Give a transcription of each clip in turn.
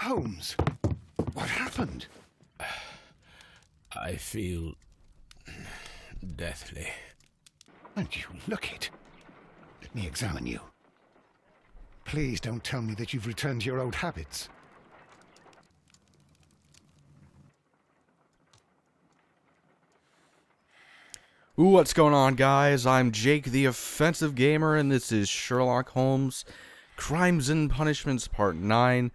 Holmes, what happened? I feel deathly. And you look it. Let me examine you. Please don't tell me that you've returned to your old habits. Ooh, what's going on, guys? I'm Jake the Offensive Gamer, and this is Sherlock Holmes Crimes and Punishments Part 9.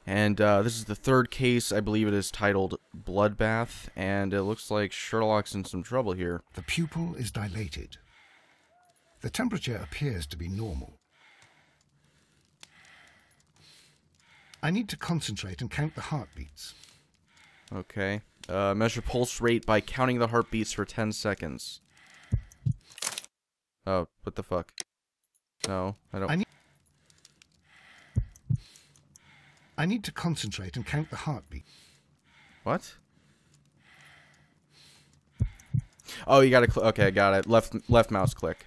And this is the third case. I believe it is titled Bloodbath, and it looks like Sherlock's in some trouble here. The pupil is dilated. The temperature appears to be normal. I need to concentrate and count the heartbeats. Okay. Measure pulse rate by counting the heartbeats for 10 seconds. Oh, what the fuck? No, I don't... I need to concentrate and count the heartbeat. What? Oh, you gotta... Okay, I got it. Left mouse click.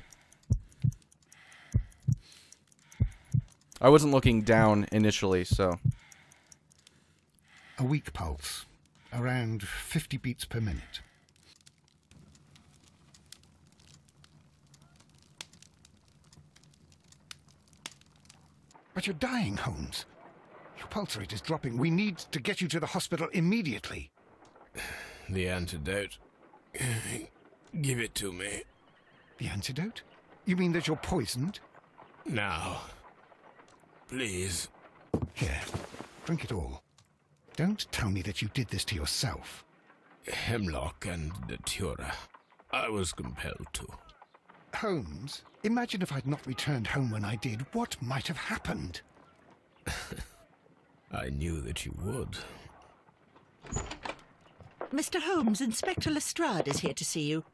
I wasn't looking down initially, so... A weak pulse. Around 50 beats per minute. But you're dying, Holmes. Your pulse rate is dropping. We need to get you to the hospital immediately. The antidote. Give it to me. The antidote? You mean that you're poisoned? Now. Please. Here, drink it all. Don't tell me that you did this to yourself. Hemlock and datura. I was compelled to. Holmes, imagine if I'd not returned home when I did. What might have happened? I knew that you would. Mr. Holmes, Inspector Lestrade is here to see you.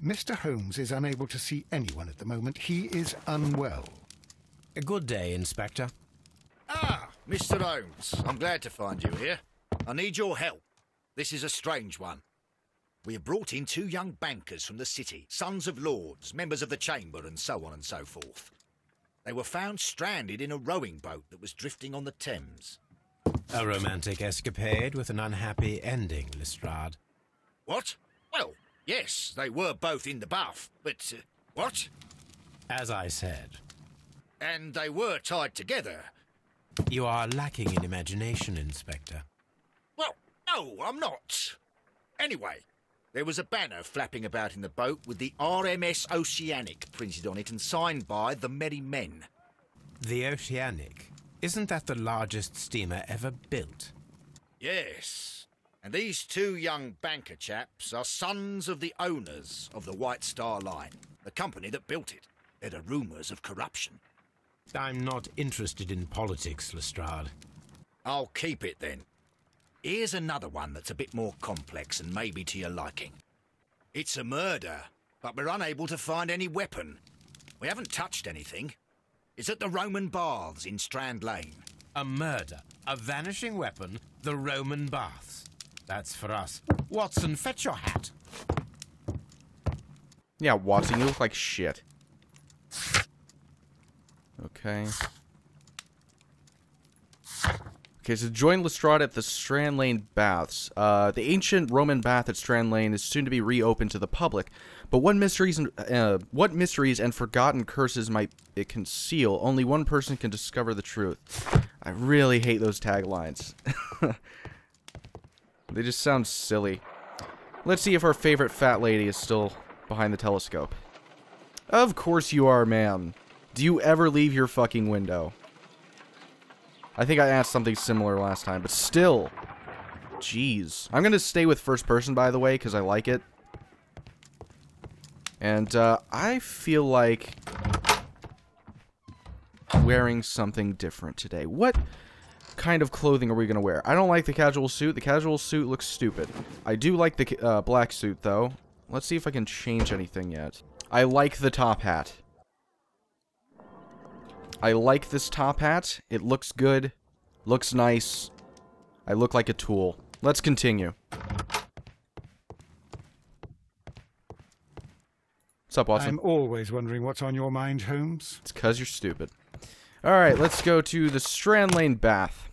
Mr. Holmes is unable to see anyone at the moment. He is unwell. A good day, Inspector. Ah, Mr. Holmes, I'm glad to find you here. I need your help. This is a strange one. We have brought in 2 young bankers from the city, sons of lords, members of the chamber, and so on and so forth. They were found stranded in a rowing boat that was drifting on the Thames. A romantic escapade with an unhappy ending, Lestrade. What? Well, yes, they were both in the bath, but, what? As I said. And they were tied together. You are lacking in imagination, Inspector. Well, no, I'm not. Anyway, there was a banner flapping about in the boat with the RMS Oceanic printed on it and signed by the Merry Men. The Oceanic? Isn't that the largest steamer ever built? Yes. And these 2 young banker chaps are sons of the owners of the White Star Line, the company that built it. There are rumours of corruption. I'm not interested in politics, Lestrade. I'll keep it then. Here's another one that's a bit more complex and maybe to your liking. It's a murder, but we're unable to find any weapon. We haven't touched anything. It's at the Roman Baths in Strand Lane. A murder, a vanishing weapon, the Roman Baths. That's for us. Watson, fetch your hat. Yeah, Watson, you look like shit. Okay. Okay, so join Lestrade at the Strand Lane Baths. The ancient Roman bath at Strand Lane is soon to be reopened to the public, but what mysteries and forgotten curses might it conceal? Only one person can discover the truth. I really hate those taglines. They just sound silly. Let's see if our favorite fat lady is still behind the telescope. Of course you are, ma'am. Do you ever leave your fucking window? I think I asked something similar last time, but still. Jeez. I'm gonna stay with first person, by the way, because I like it. And, I feel like wearing something different today. What kind of clothing are we gonna wear? I don't like the casual suit. The casual suit looks stupid. I do like the, black suit, though. Let's see if I can change anything yet. I like the top hat. I like this top hat. It looks good. Looks nice. I look like a tool. Let's continue. What's up, Watson? I'm always wondering what's on your mind, Holmes. It's 'cause you're stupid. Alright, let's go to the Strand Lane Bath.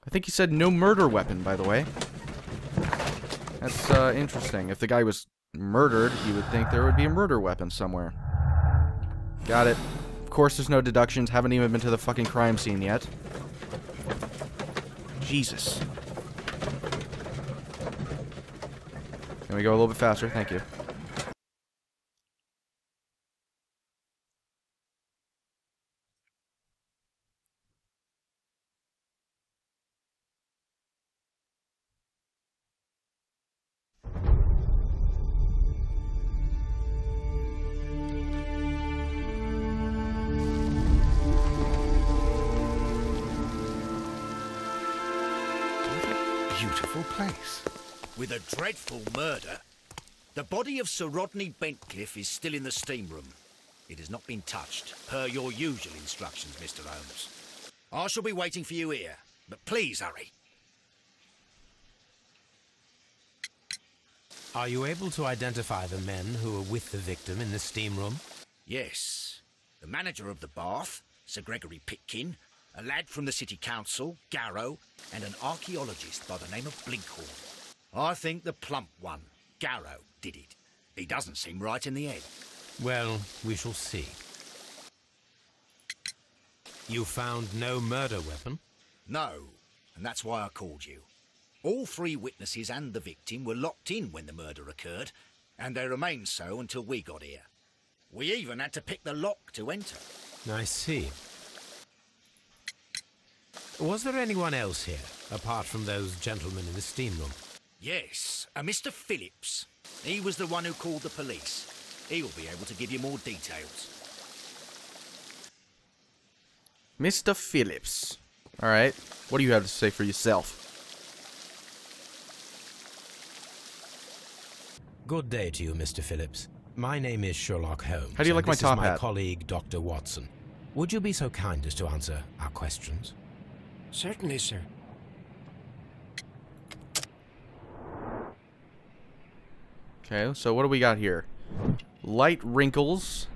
I think he said no murder weapon, by the way. That's interesting. If the guy was murdered, you would think there would be a murder weapon somewhere. Got it. Of course there's no deductions. Haven't even been to the fucking crime scene yet. Jesus. Can we go a little bit faster? Thank you. Beautiful place. With a dreadful murder. The body of Sir Rodney Bentcliffe is still in the steam room. It has not been touched, per your usual instructions, Mr. Holmes. I shall be waiting for you here, but please hurry. Are you able to identify the men who were with the victim in the steam room? Yes. The manager of the bath, Sir Gregory Pitkin, a lad from the City Council, Garrow, and an archaeologist by the name of Blinkhorn. I think the plump one, Garrow, did it. He doesn't seem right in the head. Well, we shall see. You found no murder weapon? No, and that's why I called you. All three witnesses and the victim were locked in when the murder occurred, and they remained so until we got here. We even had to pick the lock to enter. I see. Was there anyone else here, apart from those gentlemen in the steam room? Yes, a Mr. Phillips. He was the one who called the police. He'll be able to give you more details. Mr. Phillips. Alright. What do you have to say for yourself? Good day to you, Mr. Phillips. My name is Sherlock Holmes. How do you like my top This is my hat? colleague, Dr. Watson. Would you be so kind as to answer our questions? Certainly, sir. Okay, so what do we got here? Light wrinkles.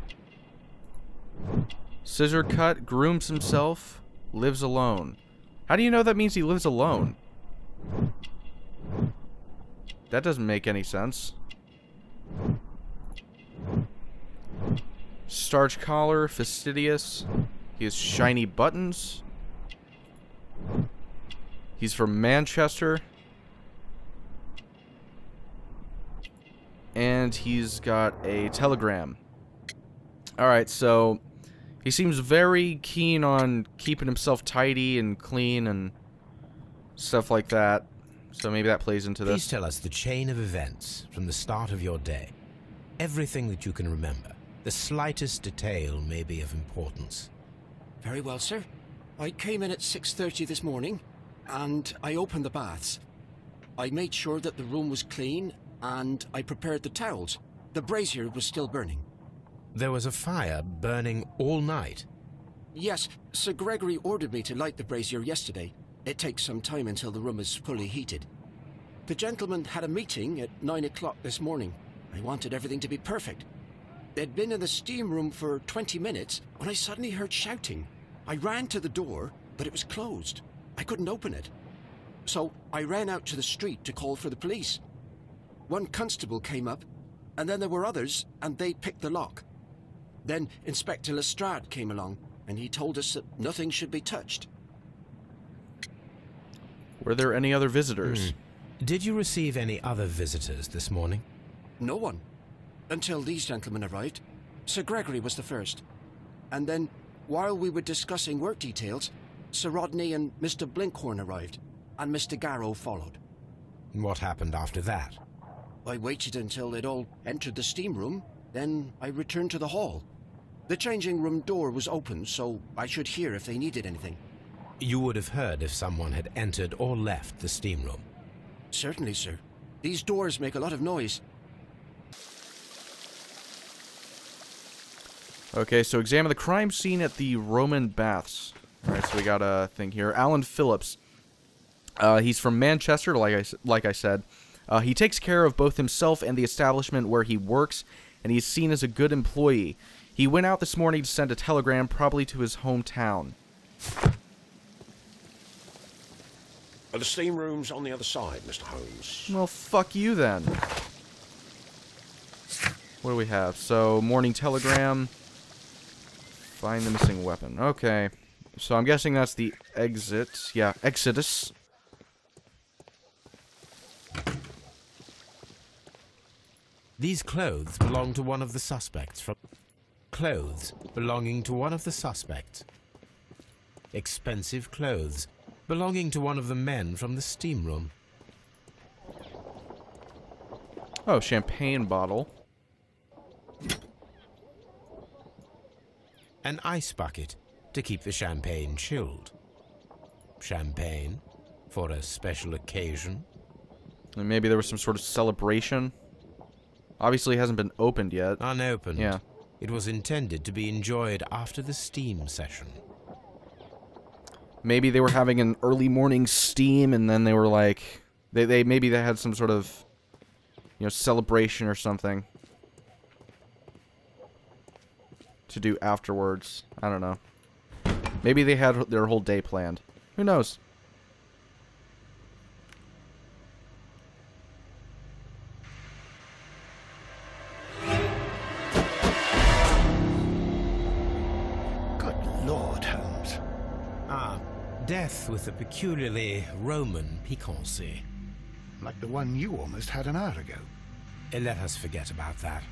Scissor cut, grooms himself, lives alone. How do you know that means he lives alone? That doesn't make any sense. Starch collar, fastidious. He has shiny buttons. He's from Manchester. And he's got a telegram. Alright, so he seems very keen on keeping himself tidy and clean and stuff like that. So maybe that plays into this. Please tell us the chain of events from the start of your day. Everything that you can remember. The slightest detail may be of importance. Very well, sir. I came in at 6:30 this morning, and I opened the baths. I made sure that the room was clean, and I prepared the towels. The brazier was still burning. There was a fire burning all night. Yes, Sir Gregory ordered me to light the brazier yesterday. It takes some time until the room is fully heated. The gentlemen had a meeting at 9 o'clock this morning. I wanted everything to be perfect. They'd been in the steam room for 20 minutes when I suddenly heard shouting. I ran to the door, but it was closed. I couldn't open it. So I ran out to the street to call for the police. One constable came up, and then there were others, and they picked the lock. Then Inspector Lestrade came along, and he told us that nothing should be touched. Were there any other visitors? Did you receive any other visitors this morning? No one. Until these gentlemen arrived. Sir Gregory was the first. And then, while we were discussing work details, Sir Rodney and Mr. Blinkhorn arrived, and Mr. Garrow followed. What happened after that? I waited until they'd all entered the steam room, then I returned to the hall. The changing room door was open, so I should hear if they needed anything. You would have heard if someone had entered or left the steam room. Certainly, sir. These doors make a lot of noise. Okay, so examine the crime scene at the Roman baths. Alright, so we got a thing here. Alan Phillips. He's from Manchester, like I said. He takes care of both himself and the establishment where he works, and he's seen as a good employee. He went out this morning to send a telegram, probably to his hometown. The steam room's on the other side, Mr. Holmes. Well, fuck you then. What do we have? So, morning telegram. Find the missing weapon. Okay. So I'm guessing that's the exit. Yeah, exodus. These clothes belong to one of the suspects from... Clothes belonging to one of the suspects. Expensive clothes belonging to one of the men from the steam room. Oh, champagne bottle. An ice bucket to keep the champagne chilled. Champagne for a special occasion. And maybe there was some sort of celebration. Obviously it hasn't been opened yet. Unopened. Yeah. It was intended to be enjoyed after the steam session. Maybe they were having an early morning steam and then they were like... Maybe they had some sort of, you know, celebration or something to do afterwards. I don't know. Maybe they had their whole day planned. Who knows? Good Lord, Holmes. Ah, death with a peculiarly Roman piquancy. Like the one you almost had an hour ago. Let us forget about that.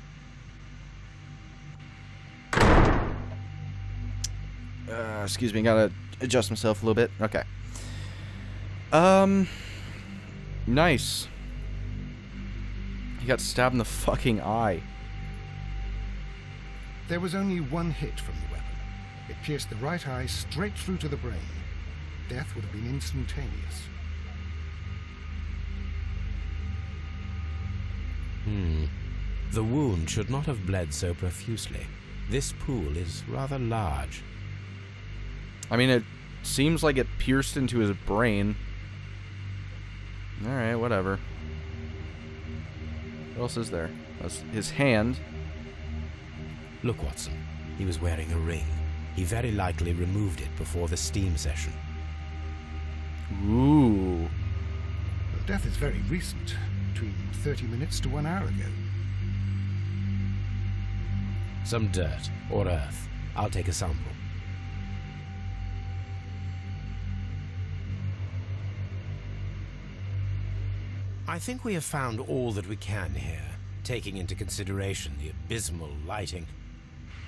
Excuse me, gotta adjust myself a little bit. Okay. Nice. He got stabbed in the fucking eye. There was only one hit from the weapon. It pierced the right eye straight through to the brain. Death would have been instantaneous. The wound should not have bled so profusely. This pool is rather large. I mean, it seems like it pierced into his brain. Alright, whatever. What else is there? That's his hand. Look, Watson. He was wearing a ring. He very likely removed it before the steam session. Ooh. The death is very recent. Between 30 minutes to 1 hour ago. Some dirt or earth. I'll take a sample. I think we have found all that we can here, taking into consideration the abysmal lighting.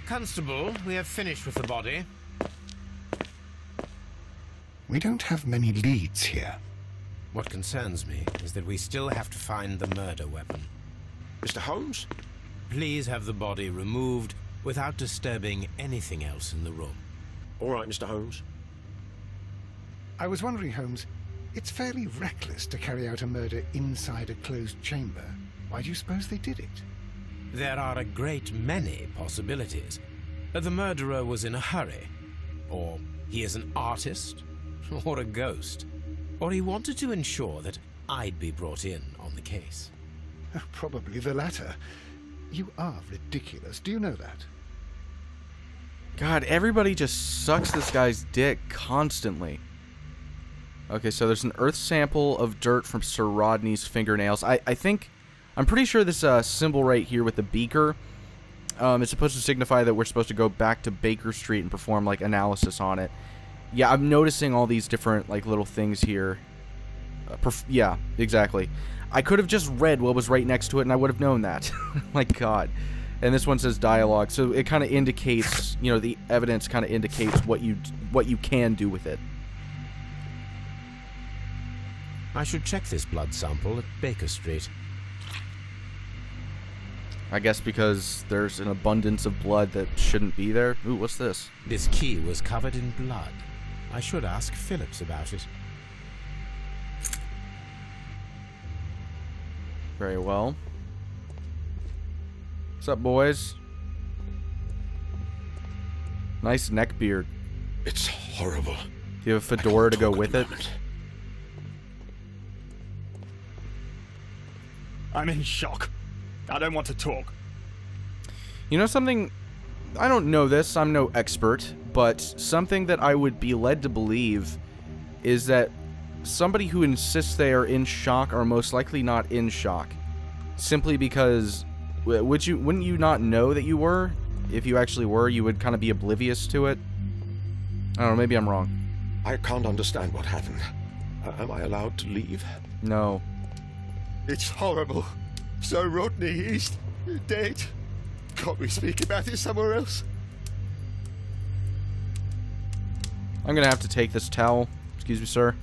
Constable, we have finished with the body. We don't have many leads here. What concerns me is that we still have to find the murder weapon. Mr. Holmes? Please have the body removed without disturbing anything else in the room. All right, Mr. Holmes. I was wondering, Holmes, it's fairly reckless to carry out a murder inside a closed chamber. Why do you suppose they did it? There are a great many possibilities. The murderer was in a hurry. Or he is an artist. Or a ghost. Or he wanted to ensure that I'd be brought in on the case. Probably the latter. You are ridiculous. Do you know that? God, everybody just sucks this guy's dick constantly. Okay, so there's an earth sample of dirt from Sir Rodney's fingernails. I'm pretty sure this symbol right here with the beaker is supposed to signify that we're supposed to go back to Baker Street and perform, like, analysis on it. Yeah, I'm noticing all these different, like, little things here. Yeah, exactly. I could have just read what was right next to it, and I would have known that. My God. And this one says dialogue, so it kind of indicates, you know, the evidence kind of indicates what you can do with it. I should check this blood sample at Baker Street. I guess because there's an abundance of blood that shouldn't be there. Ooh, what's this? This key was covered in blood. I should ask Phillips about it. Very well. What's up, boys? Nice neck beard. It's horrible. Do you have a fedora to go with it? I'm in shock. I don't want to talk. You know something? I don't know this. I'm no expert. But something that I would be led to believe is that somebody who insists they are in shock are most likely not in shock. Simply because, wouldn't you not know that you were? If you actually were, you would kind of be oblivious to it. I don't know, maybe I'm wrong. I can't understand what happened. Am I allowed to leave? No. It's horrible. So Rodney, he's dead. Can't we speak about it somewhere else? I'm gonna have to take this towel. Excuse me, sir.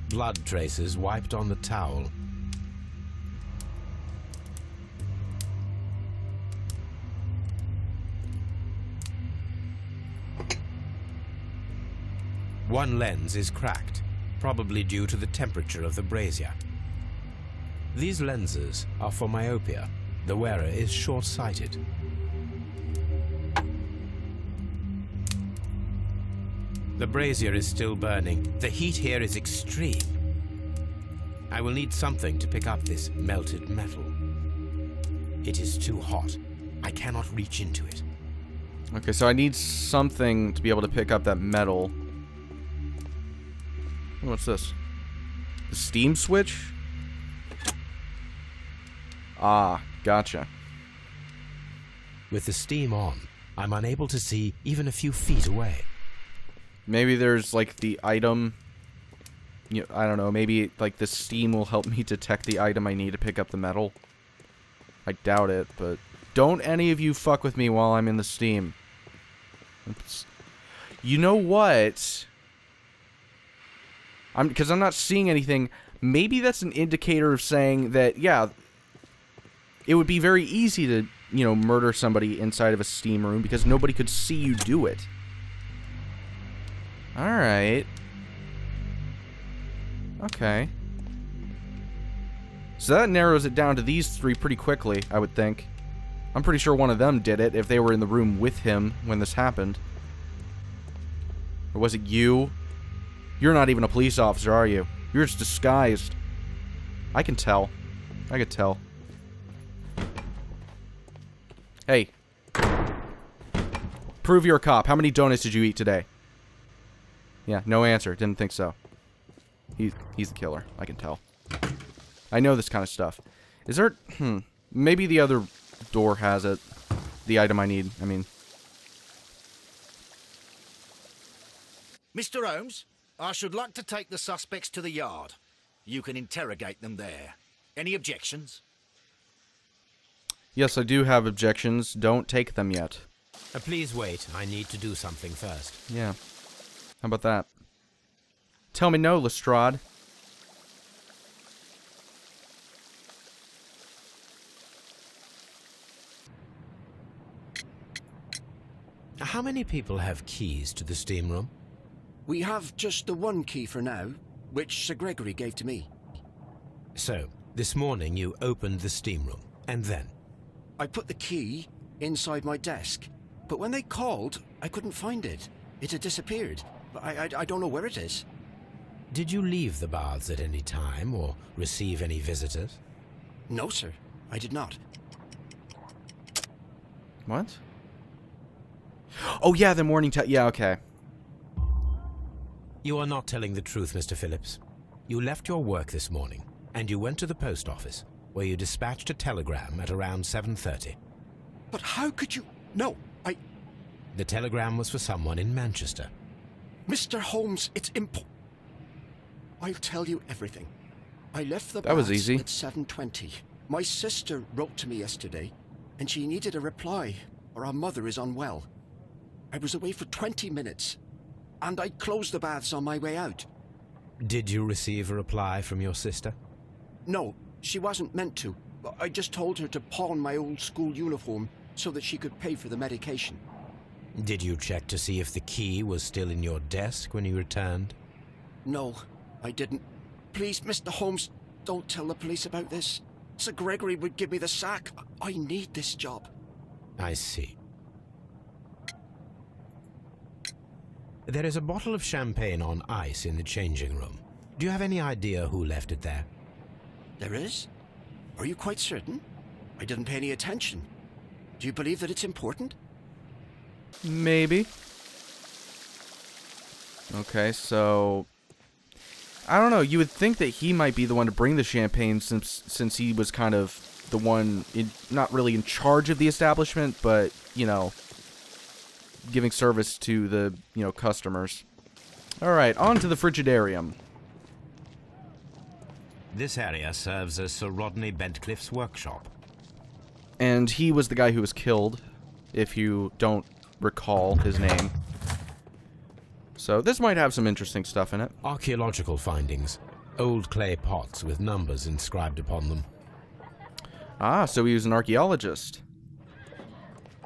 Blood traces wiped on the towel. One lens is cracked, probably due to the temperature of the brazier. These lenses are for myopia. The wearer is short-sighted. The brazier is still burning. The heat here is extreme. I will need something to pick up this melted metal. It is too hot. I cannot reach into it. Okay, so I need something to be able to pick up that metal. What's this? The steam switch? Ah, gotcha. With the steam on, I'm unable to see even a few feet away. Maybe there's like the item. You know, I don't know. Maybe like the steam will help me detect the item I need to pick up the metal. I doubt it, but don't any of you fuck with me while I'm in the steam. Oops. You know what? Because I'm not seeing anything. Maybe that's an indicator of saying that, yeah, it would be very easy to, you know, murder somebody inside of a steam room because nobody could see you do it. Alright. Okay. So that narrows it down to these three pretty quickly, I would think. I'm pretty sure one of them did it if they were in the room with him when this happened. Or was it you? You're not even a police officer, are you? You're just disguised. I can tell. I could tell. Hey. Prove you're a cop. How many donuts did you eat today? Yeah, no answer. Didn't think so. He's the killer. I can tell. I know this kind of stuff. Is there... Maybe the other door has it. The item I need. I mean... Mr. Holmes, I should like to take the suspects to the yard. You can interrogate them there. Any objections? Yes, I do have objections. Don't take them yet. Please wait. I need to do something first. Yeah. How about that? Tell me no, Lestrade. How many people have keys to the steam room? We have just the one key for now, which Sir Gregory gave to me. So, this morning you opened the steam room, and then? I put the key inside my desk, but when they called, I couldn't find it. It had disappeared. I don't know where it is. Did you leave the baths at any time, or receive any visitors? No, sir. I did not. What? Oh, yeah, the morning yeah, okay. You are not telling the truth, Mr. Phillips. You left your work this morning, and you went to the post office, where you dispatched a telegram at around 7:30. But how could you... No, The telegram was for someone in Manchester. Mr. Holmes, it's I'll tell you everything. I left the That was baths easy. at 7:20. My sister wrote to me yesterday, and she needed a reply, or our mother is unwell. I was away for 20 minutes, and I closed the baths on my way out. Did you receive a reply from your sister? No, she wasn't meant to. I just told her to pawn my old school uniform so that she could pay for the medication. Did you check to see if the key was still in your desk when you returned? No, I didn't. Please, Mr. Holmes, don't tell the police about this. Sir Gregory would give me the sack. I need this job. I see. There is a bottle of champagne on ice in the changing room. Do you have any idea who left it there? There is? Are you quite certain? I didn't pay any attention. Do you believe that it's important? Maybe. Okay, so... I don't know. You would think that he might be the one to bring the champagne since he was kind of the one, not really in charge of the establishment, but, you know, giving service to the, you know, customers. Alright, on to the Frigidarium. This area serves as Sir Rodney Bentcliffe's workshop. And he was the guy who was killed, if you don't recall his name. So this might have some interesting stuff in it. Archaeological findings. Old clay pots with numbers inscribed upon them. Ah, so he was an archaeologist.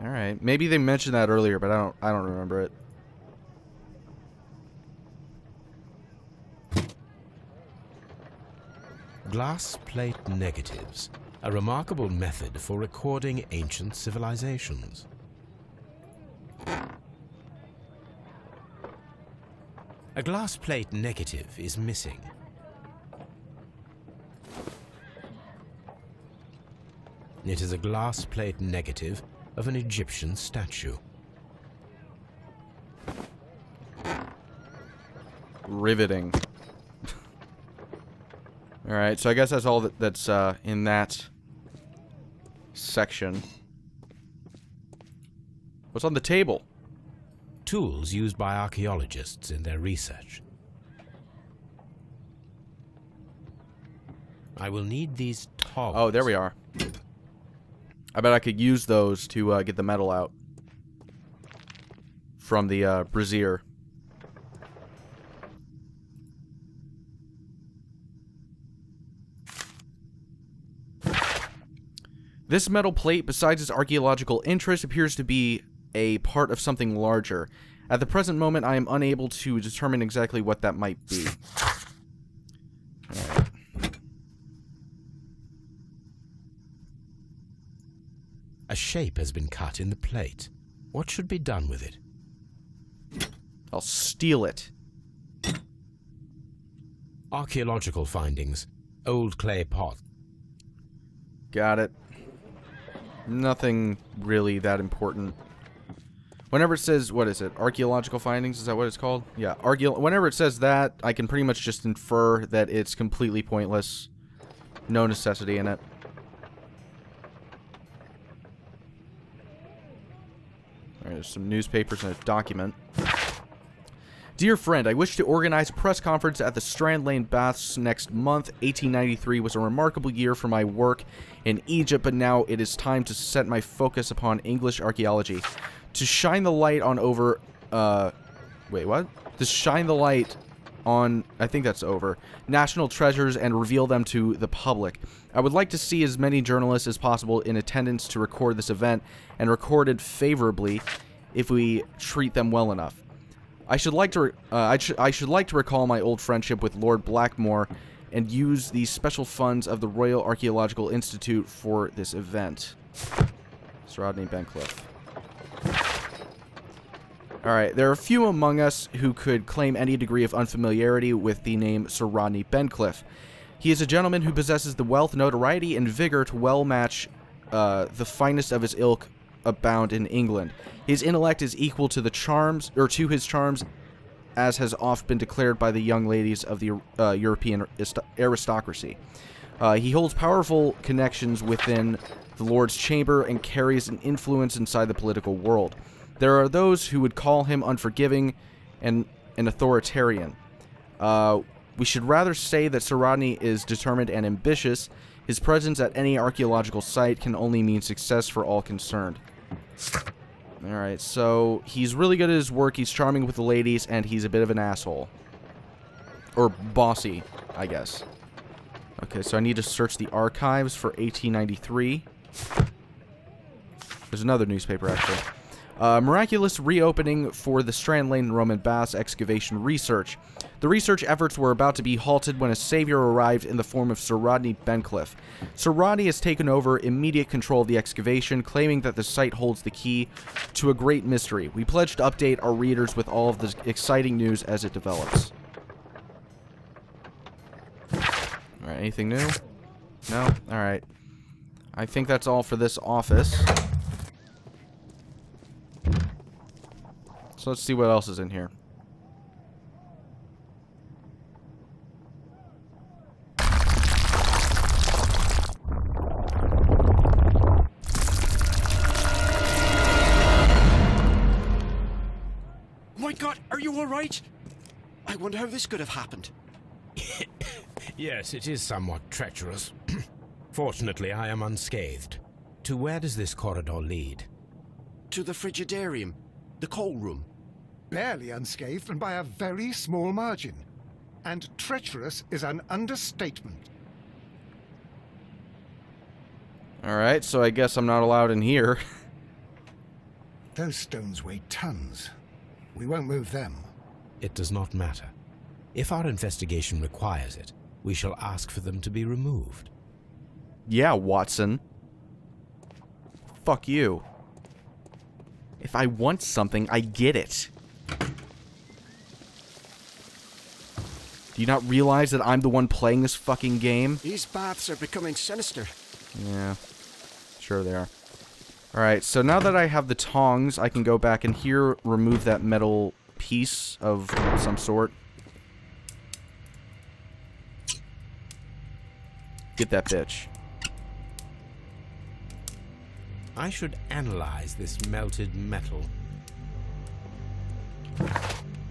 Alright, maybe they mentioned that earlier, but I don't remember it. Glass plate negatives. A remarkable method for recording ancient civilizations. A glass plate negative is missing. It is a glass plate negative of an Egyptian statue. Riveting. Alright, so I guess that's all that's in that section. What's on the table? Tools used by archaeologists in their research. I will need these tongs. Oh, there we are. I bet I could use those to get the metal out from the brazier. This metal plate, besides its archaeological interest, appears to be a part of something larger. At the present moment, I am unable to determine exactly what that might be. Alright. A shape has been cut in the plate. What should be done with it? I'll steal it. Archaeological findings. Old clay pot. Got it. Nothing really that important. Whenever it says, what is it? Archaeological findings? Is that what it's called? Yeah. Whenever it says that, I can pretty much just infer that it's completely pointless. No necessity in it. Alright, there's some newspapers and a document. Dear friend, I wish to organize a press conference at the Strand Lane Baths next month. 1893 was a remarkable year for my work in Egypt, but now it is time to set my focus upon English archaeology. To shine the light on over... wait, what? To shine the light on... I think that's over. National treasures and reveal them to the public. I would like to see as many journalists as possible in attendance to record this event, and recorded favorably if we treat them well enough. I should like to recall my old friendship with Lord Blackmore and use the special funds of the Royal Archaeological Institute for this event. Sir Rodney Bentcliffe. Alright, there are few among us who could claim any degree of unfamiliarity with the name Sir Rodney Bentcliffe. He is a gentleman who possesses the wealth, notoriety, and vigor to well match the finest of his ilk abound in England. His intellect is equal to the charms, or to his charms, as has oft been declared by the young ladies of the European aristocracy. He holds powerful connections within the Lord's Chamber and carries an influence inside the political world. There are those who would call him unforgiving and an authoritarian. We should rather say that Sir Rodney is determined and ambitious. His presence at any archaeological site can only mean success for all concerned. Alright, so he's really good at his work, he's charming with the ladies, and he's a bit of an asshole. Or bossy, I guess. Okay, so I need to search the archives for 1893. There's another newspaper, actually. Miraculous reopening for the Strand Lane Roman Baths excavation research. The research efforts were about to be halted when a savior arrived in the form of Sir Rodney Bentcliffe. Sir Rodney has taken over immediate control of the excavation, claiming that the site holds the key to a great mystery. We pledge to update our readers with all of the exciting news as it develops. Alright, anything new? No? Alright. I think that's all for this office. So let's see what else is in here. you all right? I wonder how this could have happened. Yes, it is somewhat treacherous. Fortunately, I am unscathed. To where does this corridor lead? To the Frigidarium, the coal room. Barely unscathed and by a very small margin. And treacherous is an understatement. Alright, so I guess I'm not allowed in here. Those stones weigh tons. We won't move them. It does not matter. If our investigation requires it, we shall ask for them to be removed. Yeah, Watson. Fuck you. If I want something, I get it. Do you not realize that I'm the one playing this fucking game? These baths are becoming sinister. Yeah, sure they are. Alright, so now that I have the tongs, I can go back and here remove that metal piece of some sort. Get that bitch. I should analyze this melted metal.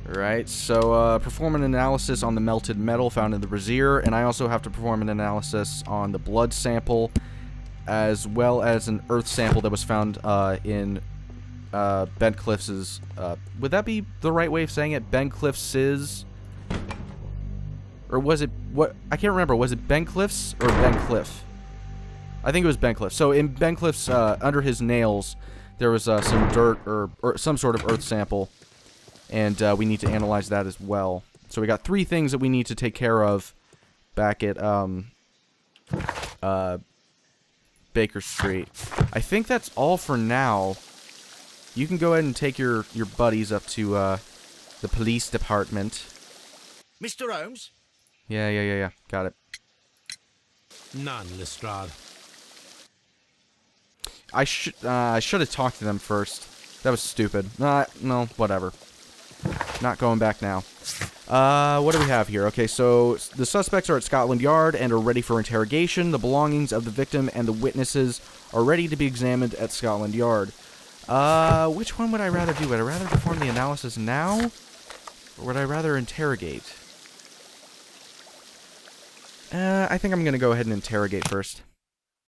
Alright, so perform an analysis on the melted metal found in the brazier, and I also have to perform an analysis on the blood sample, as well as an earth sample that was found in Bentcliffe's, would that be the right way of saying it? Bentcliffe's? Or was it, what, I can't remember, was it Bentcliffe's or Bentcliffe? I think it was Bentcliffe. So in Bentcliffe's, under his nails, there was some dirt or some sort of earth sample, and we need to analyze that as well. So we got 3 things that we need to take care of back at Baker Street. I think that's all for now. You can go ahead and take your buddies up to the police department. Mr. Holmes? Yeah. Got it. None, Lestrade. I should have talked to them first. That was stupid. No, whatever. Not going back now. What do we have here? Okay, so the suspects are at Scotland Yard and are ready for interrogation. The belongings of the victim and the witnesses are ready to be examined at Scotland Yard. Which one would I rather do? Would I rather perform the analysis now? Or would I rather interrogate? I think I'm going to go ahead and interrogate first.